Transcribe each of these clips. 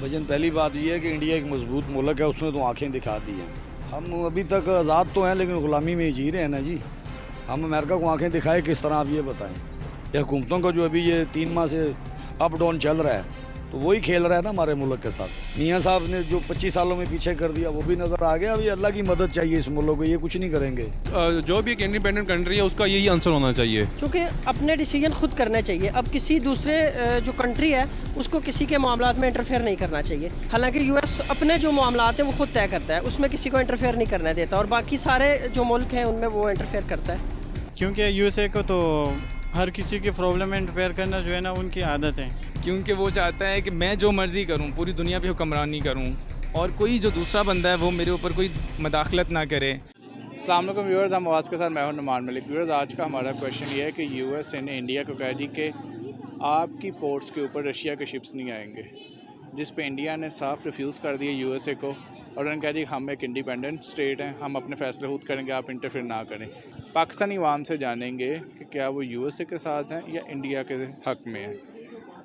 वजन पहली बात ये है कि इंडिया एक मजबूत मुल्क है, उसने तो आंखें दिखा दी हैं। हम अभी तक आज़ाद तो हैं लेकिन ग़ुलामी में ही जी रहे हैं ना जी। हम अमेरिका को आंखें दिखाए किस तरह, आप ये बताएं। ये हुकूमतों का जो अभी ये 3 माह से अप डाउन चल रहा है, तो वही खेल रहा है ना हमारे मुल्क के साथ। मियाँ साहब ने जो 25 सालों में पीछे कर दिया वो भी नज़र आ गया। अभी अल्लाह की मदद चाहिए इस मुल्क को, ये कुछ नहीं करेंगे। जो भी एक इंडिपेंडेंट कंट्री है उसका यही आंसर होना चाहिए, क्योंकि अपने डिसीजन खुद करने चाहिए। अब किसी दूसरे जो कंट्री है उसको किसी के मामलात में इंटरफेयर नहीं करना चाहिए। हालांकि यूएस अपने जो मामलात हैं वो खुद तय करता है, उसमें किसी को इंटरफेयर नहीं करने देता, और बाकी सारे जो मुल्क हैं उनमें वो इंटरफेयर करता है। क्योंकि यूएसए को तो हर किसी की प्रॉब्लम में इंटरफेयर करना जो है ना उनकी आदत है। क्योंकि वो चाहता है कि मैं जो मर्ज़ी करूं, पूरी दुनिया पे हुक्मरानी करूं, और कोई जो दूसरा बंदा है वो मेरे ऊपर कोई मदाखलत ना करे। अस्सलाम वालेकुम व्यूअर्स, हम आवाज़ के साथ मैं हूं नुमान मलिक। व्यूअर्स, आज का हमारा क्वेश्चन ये है कि यूएस ने इंडिया को कह दी कि आपकी पोर्ट्स के ऊपर रशिया के शिप्स नहीं आएंगे, जिस पे इंडिया ने साफ रिफ्यूज़ कर दिया यूएसए को, और उन्होंने कह दी हम एक इंडिपेंडेंट स्टेट हैं, हम अपने फैसले खुद करेंगे, आप इंटरफेयर ना करें। पाकिस्तानी अवाम से जानेंगे कि क्या वो यूएसए के साथ हैं या इंडिया के हक़ में हैं।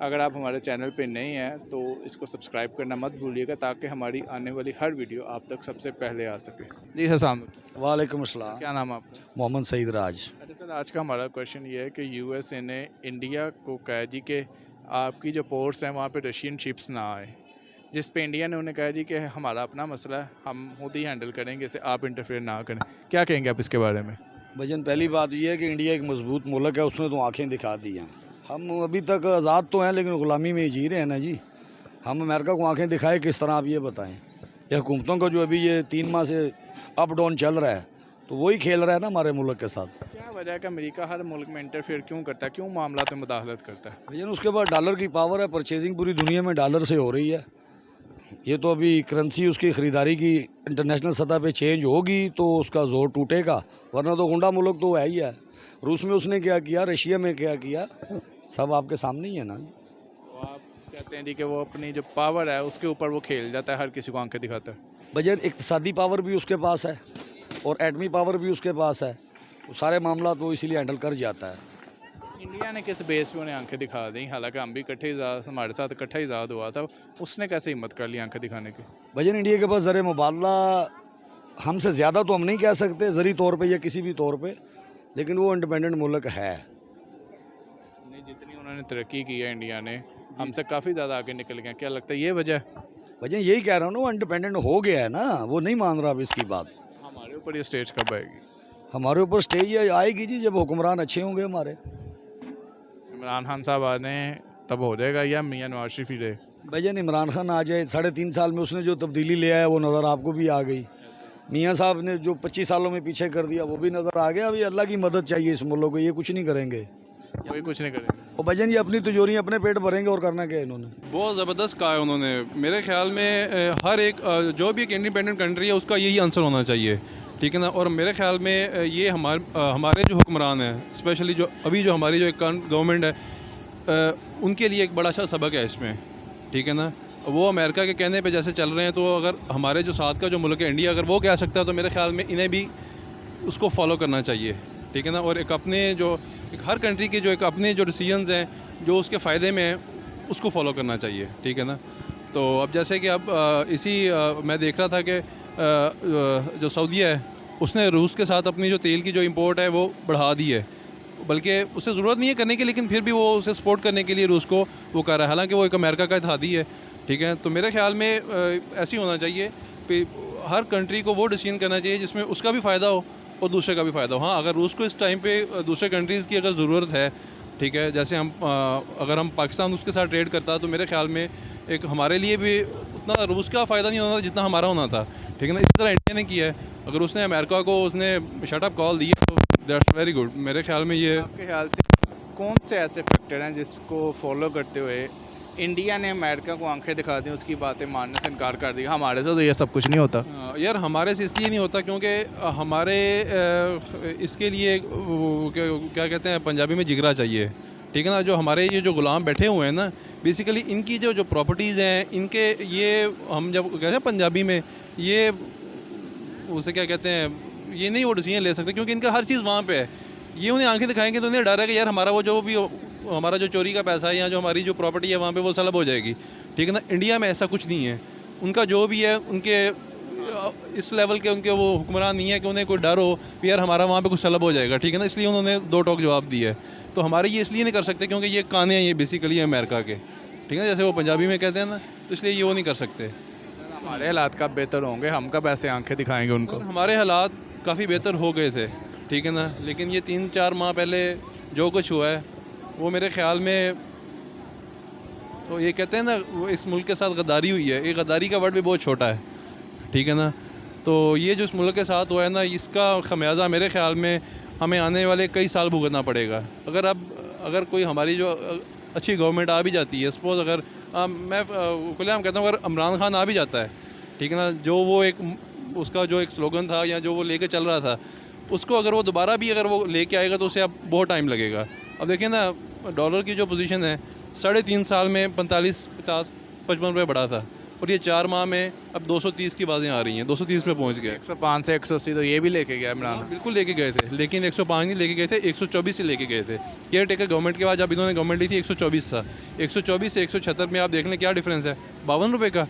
अगर आप हमारे चैनल पे नए हैं तो इसको सब्सक्राइब करना मत भूलिएगा, ताकि हमारी आने वाली हर वीडियो आप तक सबसे पहले आ सके। जी अस्सलाम। वालेकुम अस्सलाम। क्या नाम है आपका? मोहम्मद सईद राज। अरे सर, आज का हमारा क्वेश्चन ये है कि यूएसए ने इंडिया को कह दी कि आपकी जो पोर्ट्स हैं वहाँ पे रशियन शिप्स ना आए, जिस पे इंडिया ने उन्हें कह दी कि हमारा अपना मसला है, हम खुद ही हैंडल करेंगे, इसे आप इंटरफेयर ना करें। क्या कहेंगे आप इसके बारे में? वजन पहली बात ये है कि इंडिया एक मजबूत मुल्क है, उसने तो आंखें दिखा दी हैं। हम अभी तक आज़ाद तो हैं लेकिन ग़ुलामी में ही जी रहे हैं ना जी। हम अमेरिका को आंखें दिखाए किस तरह, आप ये बताएं। ये हुकूमतों का जो अभी ये 3 माह से अप डाउन चल रहा है, तो वही खेल रहा है ना हमारे मुल्क के साथ। क्या वजह है कि अमेरिका हर मुल्क में इंटरफेयर क्यों करता है, क्यों मामला में मुदाखलत करता है? लेकिन उसके बाद डॉलर की पावर है, परचेजिंग पूरी दुनिया में डॉलर से हो रही है। ये तो अभी करेंसी उसकी ख़रीदारी की इंटरनेशनल सतह पे चेंज होगी तो उसका ज़ोर टूटेगा, वरना तो गुंडा मुल्क तो है ही है। रूस में उसने क्या किया, रशिया में क्या किया, सब आपके सामने ही है ना। तो आप कहते हैं जी कि वो अपनी जो पावर है उसके ऊपर वो खेल जाता है, हर किसी को आंखें दिखाता है। बजट इक़्तिसादी पावर भी उसके पास है और एटमी पावर भी उसके पास है, तो सारे मामला तो इसीलिए हैंडल कर जाता है। इंडिया ने किस बेस पे उन्हें आंखें दिखा दी? हालांकि हम भी इकट्ठे हमारे साथ इकट्ठा इजाद हुआ था, उसने कैसे हिम्मत कर ली आंखें दिखाने की? बजट इंडिया के पास ज़र मुबादला हमसे ज़्यादा तो हम नहीं कह सकते ज़री तौर पे या किसी भी तौर पे, लेकिन वो इंडिपेंडेंट मुल्क है। नहीं, जितनी उन्होंने तरक्की की है इंडिया ने, हमसे काफ़ी ज़्यादा आगे निकल गए। क्या लगता है ये वजह? वजह यही कह रहा हूँ ना, वो इंडिपेंडेंट हो गया है ना, वो नहीं मान रहा अब इसकी बात। हमारे ऊपर ये स्टेज कब आएगी? हमारे ऊपर स्टेज आएगी जी जब हुक्मरान अच्छे होंगे हमारे। इमरान खान साहब आने तब हो जाएगा, या मियाँ नवाज शरीफ ही रहे? भजन इमरान खान आ जाए, 3.5 साल में उसने जो तब्दीली ले आया वो नज़र आपको भी आ गई। मियाँ साहब ने जो 25 सालों में पीछे कर दिया वो भी नज़र आ गया। अभी अल्लाह की मदद चाहिए इस मुल्क को, ये कुछ नहीं करेंगे। कोई कुछ नहीं करेंगे। और भजन ये अपनी तिजोरियाँ अपने पेट भरेंगे, और करना क्या है इन्होंने। बहुत ज़बरदस्त कहा है उन्होंने। मेरे ख्याल में हर एक जो भी एक इंडिपेंडेंट कंट्री है उसका यही आंसर होना चाहिए, ठीक है ना। और मेरे ख्याल में ये हमारे जो हुक्मरान हैं, स्पेशली जो अभी जो हमारी जो एक गवर्नमेंट है, उनके लिए एक बड़ा अच्छा सबक है इसमें, ठीक है ना। वो अमेरिका के कहने पे जैसे चल रहे हैं, तो अगर हमारे जो साथ का जो मुल्क है इंडिया, अगर वो कह सकता है तो मेरे ख्याल में इन्हें भी उसको फॉलो करना चाहिए, ठीक है ना। और एक अपने जो एक हर कंट्री के जो एक अपने जो डिसीजंस हैं जो उसके फ़ायदे में हैं उसको फॉलो करना चाहिए, ठीक है ना। तो अब जैसे कि अब मैं देख रहा था कि जो सऊदीया है उसने रूस के साथ अपनी जो तेल की जो इंपोर्ट है वो बढ़ा दी है, बल्कि उसे ज़रूरत नहीं है करने की, लेकिन फिर भी वो उसे सपोर्ट करने के लिए रूस को वो कर रहा है। हालांकि वो एक अमेरिका का इत्तेहादी है, ठीक है। तो मेरे ख्याल में ऐसे ही होना चाहिए कि हर कंट्री को वो डिसीजन करना चाहिए जिसमें उसका भी फ़ायदा हो और दूसरे का भी फ़ायदा हो। हाँ, अगर रूस को इस टाइम पे दूसरे कंट्रीज़ की अगर ज़रूरत है, ठीक है, जैसे अगर हम पाकिस्तान उसके साथ ट्रेड करता तो मेरे ख्याल में एक हमारे लिए भी उतना रूस का फ़ायदा नहीं होना था जितना हमारा होना था, ठीक है ना। इसी तरह इंडिया ने किया है। अगर उसने अमेरिका को उसने शटअप कॉल दी तो दैट्स वेरी गुड। मेरे ख्याल में ये, आपके ख्याल से कौन से ऐसे फैक्टर हैं जिसको फॉलो करते हुए इंडिया ने अमेरिका को आंखें दिखा दी, उसकी बातें मानने से इनकार कर दिया? हमारे से तो ये सब कुछ नहीं होता यार। हमारे से इसलिए नहीं होता क्योंकि हमारे इसके लिए क्या कहते हैं पंजाबी में जिगरा चाहिए, ठीक है ना। जो हमारे ये जो गुलाम बैठे हुए हैं ना, बेसिकली इनकी जो प्रॉपर्टीज़ हैं, इनके ये हम जब कहते हैं पंजाबी में, ये उसे क्या कहते हैं, ये नहीं वो डिसीजन ले सकते क्योंकि इनका हर चीज़ वहाँ पे है। ये उन्हें आंखें दिखाएंगे तो उन्हें डर है कि यार हमारा वो जो भी हमारा जो चोरी का पैसा है या जो हमारी जो प्रॉपर्टी है वहाँ पे वो सलब हो जाएगी, ठीक है ना। इंडिया में ऐसा कुछ नहीं है, उनका जो भी है उनके इस लेवल के उनके वो हुक्मरान नहीं है कि उन्हें कोई डर हो कि यार हमारा वहाँ पे कुछ सलब हो जाएगा, ठीक है ना। इसलिए उन्होंने दो टोक जवाब दिया है। तो हमारे ये इसलिए नहीं कर सकते क्योंकि ये काने हैं, ये बेसिकली अमेरिका के, ठीक है, जैसे वो पंजाबी में कहते हैं ना, तो इसलिए ये वो नहीं कर सकते। हमारे हालात कब बेहतर होंगे, हम कब ऐसे आंखें दिखाएंगे उनको? हमारे हालात काफ़ी बेहतर हो गए थे, ठीक है ना, लेकिन ये 3-4 माह पहले जो कुछ हुआ है वो मेरे ख़्याल में, तो ये कहते हैं ना वो इस मुल्क के साथ गद्दारी हुई है। ये गद्दारी का वर्ड भी बहुत छोटा है, ठीक है ना। तो ये जो इस मुल्क के साथ हुआ है ना, इसका खमियाजा मेरे ख़्याल में हमें आने वाले कई साल भुगतना पड़ेगा। अगर कोई हमारी जो अच्छी गवर्नमेंट आ भी जाती है, सपोज़ अगर मैं खुलेआम कहता हूँ, अगर इमरान खान आ भी जाता है, ठीक है ना, जो वो एक उसका जो एक स्लोगन था या जो वो लेके चल रहा था, उसको अगर वो दोबारा भी अगर वो लेके आएगा तो उसे अब बहुत टाइम लगेगा। अब देखिए ना, डॉलर की जो पोजीशन है 3.5 साल में 45-50-55 रुपये बढ़ा था, और ये 4 माह में अब 230 की बातें आ रही हैं, 230 पे पहुंच गए। 105 से 180 तो ये भी लेके गया इमरान। बिल्कुल लेके गए थे, लेकिन 105 नहीं लेके गए थे, 124 से लेके गए थे। केयर टेकर गवर्नमेंट के बाद जब इन्होंने गवर्नमेंट ली थी 124 था, 124 से 176 में आप देख लें क्या डिफरेंस है, 52 रुपये का।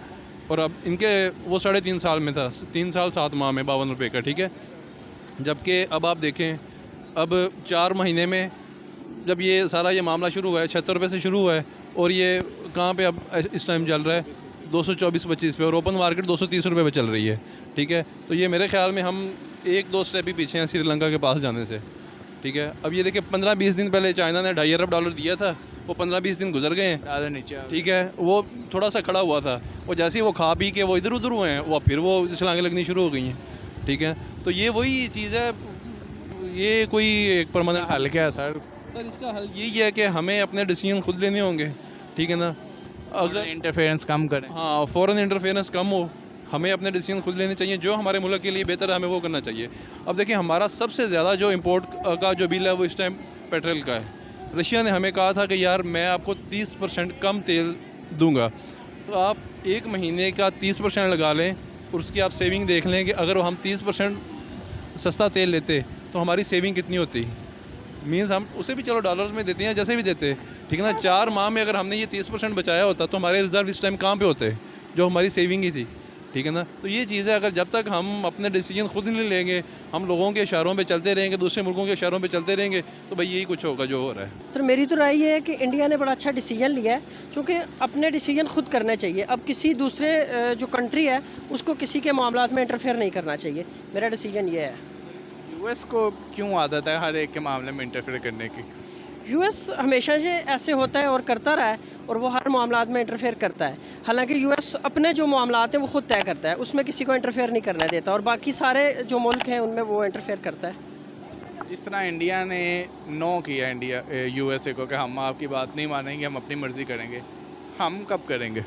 और अब इनके वो 3.5 साल में था, 3 साल 7 माह में 52 रुपये का, ठीक है। जबकि अब आप देखें, अब 4 महीने में जब ये सारा ये मामला शुरू हुआ है 76 रुपये से शुरू हुआ है, और ये कहाँ पे अब इस टाइम चल रहा है 224-25 पे, और ओपन मार्केट 230 रुपये पे चल रही है, ठीक है। तो ये मेरे ख्याल में हम 1-2 स्टेप ही पीछे हैं श्रीलंका के पास जाने से, ठीक है। अब ये देखिए 15-20 दिन पहले चाइना ने $2.5 अरब दिया था, वो 15-20 दिन गुजर गए हैं, ज़्यादा नीचे, ठीक है। वो थोड़ा सा खड़ा हुआ था, और जैसे ही वो खा पी के वो इधर उधर हुए हैं, वो फिर वो छलांगें लगनी शुरू हो गई हैं, ठीक है। तो ये वही चीज़ है, ये कोई एक परमानेंट हल क्या है सर? इसका हल यही है कि हमें अपने डिसीजन खुद लेने होंगे, ठीक है ना। अगर इंटरफेरेंस कम करें, हाँ, फ़ौरन इंटरफेरेंस कम हो, हमें अपने डिसीजन खुद लेने चाहिए, जो हमारे मुल्क के लिए बेहतर है हमें वो करना चाहिए। अब देखिए, हमारा सबसे ज़्यादा जो इम्पोर्ट का जो बिल है वो इस टाइम पेट्रोल का है। रशिया ने हमें कहा था कि यार मैं आपको 30% कम तेल दूंगा, तो आप 1 महीने का 30% लगा लें, और उसकी आप सेविंग देख लें कि अगर हम 30% सस्ता तेल लेते तो हमारी सेविंग कितनी होती। मीन्स हम उसे भी चलो डॉलर्स में देते हैं, जैसे भी देते, ठीक है ना। 4 माह में अगर हमने ये 30% बचाया होता तो हमारे रिजर्व इस टाइम कहाँ पे होते, जो हमारी सेविंग ही थी, ठीक है ना। तो ये चीज़ है, अगर जब तक हम अपने डिसीजन खुद नहीं लेंगे, हम लोगों के इशारों पे चलते रहेंगे, दूसरे मुल्कों के इशारों पे चलते रहेंगे, तो भाई यही कुछ होगा जो हो रहा है। सर मेरी तो राय ये है कि इंडिया ने बड़ा अच्छा डिसीजन लिया है, क्योंकि अपने डिसीजन खुद करने चाहिए। अब किसी दूसरे जो कंट्री है उसको किसी के मामलात में इंटरफेयर नहीं करना चाहिए, मेरा डिसीजन ये है। यूएस को क्यों आदत है हर एक के मामले में इंटरफेयर करने की? यूएस हमेशा से ऐसे होता है और करता रहा है, और वो हर मामलात में इंटरफेयर करता है। हालांकि यूएस अपने जो मामलात हैं वो खुद तय करता है, उसमें किसी को इंटरफेयर नहीं करने देता, और बाकी सारे जो मुल्क हैं उनमें वो इंटरफेयर करता है। जिस तरह इंडिया ने नो किया यूएसए को कि हम आपकी बात नहीं मानेंगे, हम अपनी मर्ज़ी करेंगे, हम कब करेंगे?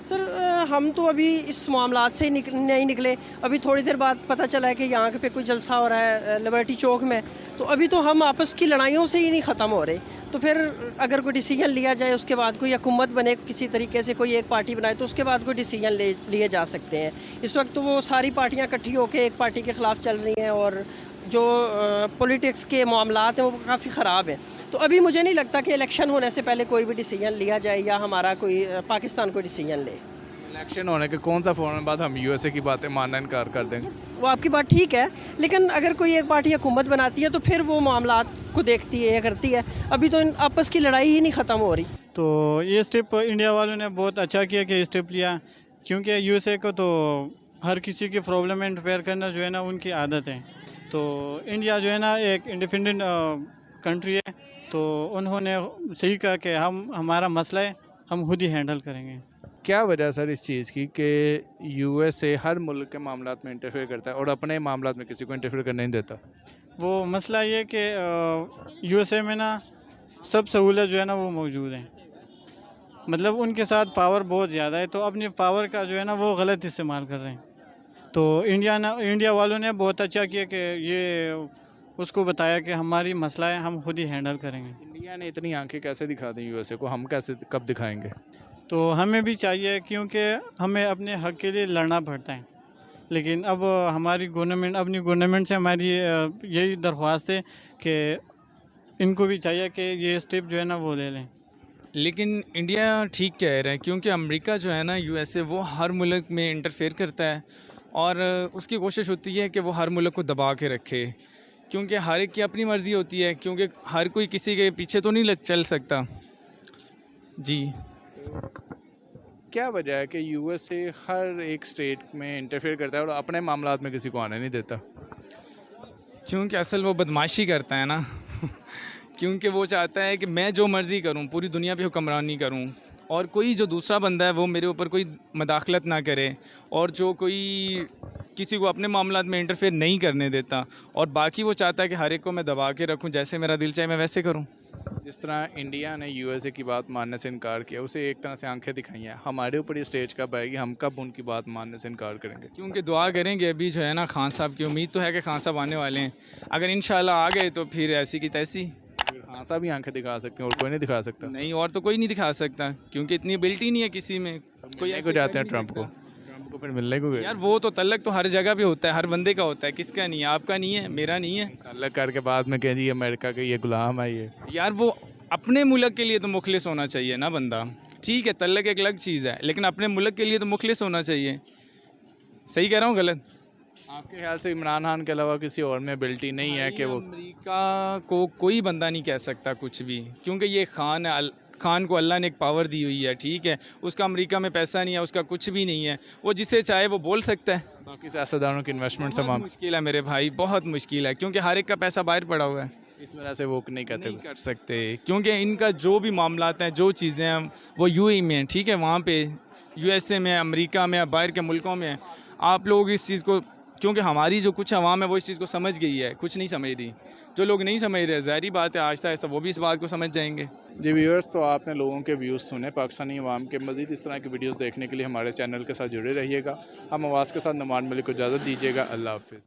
सर हम तो अभी इस मामलात से ही नहीं निकले। अभी थोड़ी देर बाद पता चला है कि यहाँ पे कोई जलसा हो रहा है लिबर्टी चौक में, तो अभी तो हम आपस की लड़ाइयों से ही नहीं ख़त्म हो रहे। तो फिर अगर कोई डिसीजन लिया जाए, उसके बाद कोई हुकूमत बने, किसी तरीके से कोई एक पार्टी बनाए, तो उसके बाद कोई डिसीजन लिए जा सकते हैं। इस वक्त तो वो सारी पार्टियाँ इकट्ठी होकर एक पार्टी के ख़िलाफ़ चल रही हैं, और जो पॉलिटिक्स के मामलात हैं वो काफ़ी ख़राब हैं। तो अभी मुझे नहीं लगता कि इलेक्शन होने से पहले कोई भी डिसीजन लिया जाए, या हमारा कोई पाकिस्तान कोई डिसीजन ले। इलेक्शन होने के कौन सा फ़ौरन बाद हम यूएसए की बातें मानना इनकार कर देंगे? वो आपकी बात ठीक है, लेकिन अगर कोई एक पार्टी हुकूमत बनाती है तो फिर वो मामलात को देखती है या करती है। अभी तो इन आपस की लड़ाई ही नहीं ख़त्म हो रही। तो ये स्टेप इंडिया वालों ने बहुत अच्छा किया कि स्टेप लिया, क्योंकि यूएसए को तो हर किसी की प्रॉब्लम में इंटरफेयर करना जो है ना उनकी आदत है। तो इंडिया जो है ना एक इंडिपेंडेंट कंट्री है, तो उन्होंने सही कहा कि हमारा मसला है हम खुद ही हैंडल करेंगे। क्या वजह सर इस चीज़ की कि यूएसए हर मुल्क के मामलात में इंटरफेयर करता है और अपने मामलात में किसी को इंटरफेयर करने नहीं देता? वो मसला ये कि यूएसए में ना सब सहूलत जो है ना वो मौजूद है, मतलब उनके साथ पावर बहुत ज़्यादा है, तो अपनी पावर का जो है ना वो गलत इस्तेमाल कर रहे हैं। तो इंडिया वालों ने बहुत अच्छा किया कि ये उसको बताया कि हमारी मसला है हम खुद ही हैंडल करेंगे। इंडिया ने इतनी आंखें कैसे दिखा दी यूएसए को, हम कैसे कब दिखाएंगे? तो हमें भी चाहिए, क्योंकि हमें अपने हक के लिए लड़ना पड़ता है। लेकिन अब हमारी गवर्नमेंट, अपनी गवर्नमेंट से हमारी यही दरख्वास्त है कि इनको भी चाहिए कि ये स्टेप जो है ना वो ले लें। लेकिन इंडिया ठीक कह रहा है, क्योंकि अमेरिका जो है ना, यूएसए, वो हर मुल्क में इंटरफेयर करता है और उसकी कोशिश होती है कि वो हर मुल्क को दबा के रखे, क्योंकि हर एक की अपनी मर्ज़ी होती है, क्योंकि हर कोई किसी के पीछे तो नहीं चल सकता जी। क्या वजह है कि यूएसए हर एक स्टेट में इंटरफेयर करता है और अपने मामलात में किसी को आने नहीं देता? क्योंकि असल वो बदमाशी करता है ना क्योंकि वो चाहता है कि मैं जो मर्ज़ी करूं, पूरी दुनिया पे हुक्मरानी करूं, और कोई जो दूसरा बंदा है वो मेरे ऊपर कोई मदाखलत ना करे, और जो कोई किसी को अपने मामलात में इंटरफेयर नहीं करने देता, और बाकी वो चाहता है कि हर एक को मैं दबा के रखूं, जैसे मेरा दिल चाहे मैं वैसे करूं। जिस तरह इंडिया ने यूएसए की बात मानने से इनकार किया, उसे एक तरह से आंखें दिखाई हैं, हमारे ऊपर ये स्टेज कब आएगी, हम कब उनकी बात मानने से इनकार करेंगे? क्योंकि दुआ करेंगे, अभी जो है ना खान साहब की उम्मीद तो है कि खान साहब आने वाले हैं, अगर इंशाल्लाह आ गए तो फिर ऐसी की तैसी। खान साहब ही आंखें दिखा सकते हैं और कोई नहीं दिखा सकता। नहीं, और तो कोई नहीं दिखा सकता, क्योंकि इतनी एबिलिटी नहीं है किसी में। कोई मिलने ऐसे को जाते कर हैं नहीं ट्रंप को फिर मिलने को गए। यार वो तो तल्लक तो हर जगह पे होता है, हर बंदे का होता है, किसका नहीं है? आपका नहीं है, मेरा नहीं है। अलग करके बाद में कह जी अमेरिका के ये गुलाम है ये। यार वो अपने मुल्क के लिए तो मुखलिस होना चाहिए ना बंदा। ठीक है, तल्लक एक अलग चीज़ है, लेकिन अपने मुल्क के लिए तो मुखलिस होना चाहिए। सही कह रहा हूँ गलत? आपके ख्याल से इमरान खान के अलावा किसी और में एबिलिटी नहीं है कि वो? अमेरिका को कोई बंदा नहीं कह सकता कुछ भी, क्योंकि ये खान है, खान को अल्लाह ने एक पावर दी हुई है, ठीक है। उसका अमेरिका में पैसा नहीं है, उसका कुछ भी नहीं है, वो जिसे चाहे वो बोल सकता है। बाकी सियासतदानों की इन्वेस्टमेंट से बहुत मुश्किल है मेरे भाई, बहुत मुश्किल है, क्योंकि हर एक का पैसा बाहर पड़ा हुआ है। इस वजह से वो नहीं कहते। नहीं कर सकते, क्योंकि इनका जो भी मामलात हैं, जो चीज़ें हैं, वो यूएई में हैं, ठीक है। वहाँ पे यूएसए में, अमेरिका में, बाहर के मुल्कों में आप लोग इस चीज़ को, क्योंकि हमारी जो कुछ आवाम है वो इस चीज़ को समझ गई है, कुछ नहीं समझ रही। जो लोग नहीं समझ रहे, ज़ाहिर बात है, आहिस्ता आहिस्ता वो भी इस बात को समझ जाएंगे। जी व्यूअर्स, तो आपने लोगों के व्यूज़ सुने पाकिस्तानी अवाम के। मज़ीद इस तरह की वीडियोस देखने के लिए हमारे चैनल के साथ जुड़े रहिएगा। हम आवाज़ के साथ नुमान मलिक को इजाज़त दीजिएगा। अल्लाह हाफ़िज़।